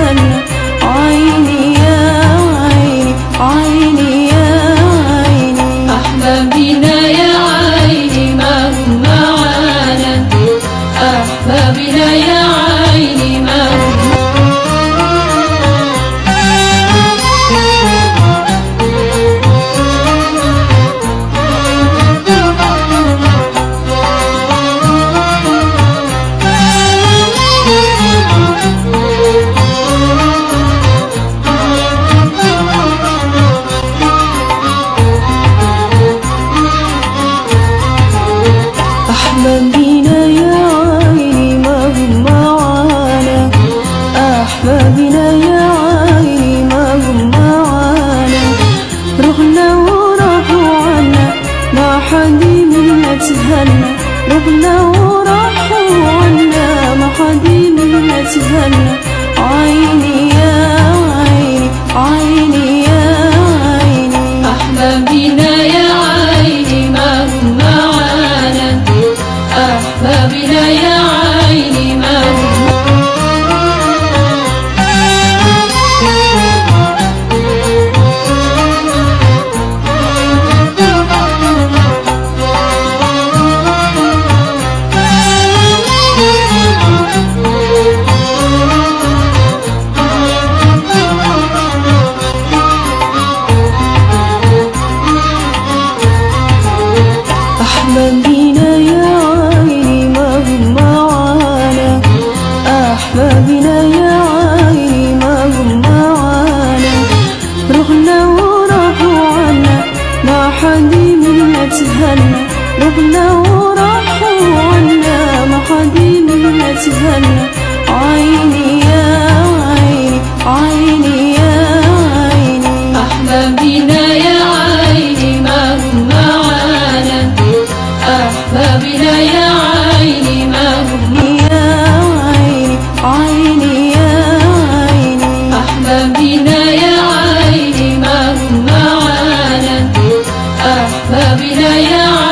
تهنى. عيني يا عيني عيني يا عيني أحبابنا يا عيني ما هم معانا، أحبابنا يا عيني ما هم أحبابنا يا عيني ما هم معانا، أحبابنا يا عيني ما هم معانا، رحنا وراحوا عنا ما حد منا تهنى، رحنا وراحوا عنا ما حد منا تهنى. عيني يا عيني عيني يا عيني أحبابنا يا عيني ما هم معانا، أحبابنا يا عيني ما هم أحبابنا يا عيني ما هم معانا، أحبابنا يا عيني ما هم معانا، رحنا وراحوا عنا ما حد منا تهنى، رحنا وراحوا عنا ما حد منا تهنى. عيني يا عيني عيني يا عيني أحبابنا يا عيني ما هم معانا، أحبابنا يا عيني ما هم يا عيني عيني يا عيني أحبابنا يا عيني ما هم معانا، أحبابنا يا عيني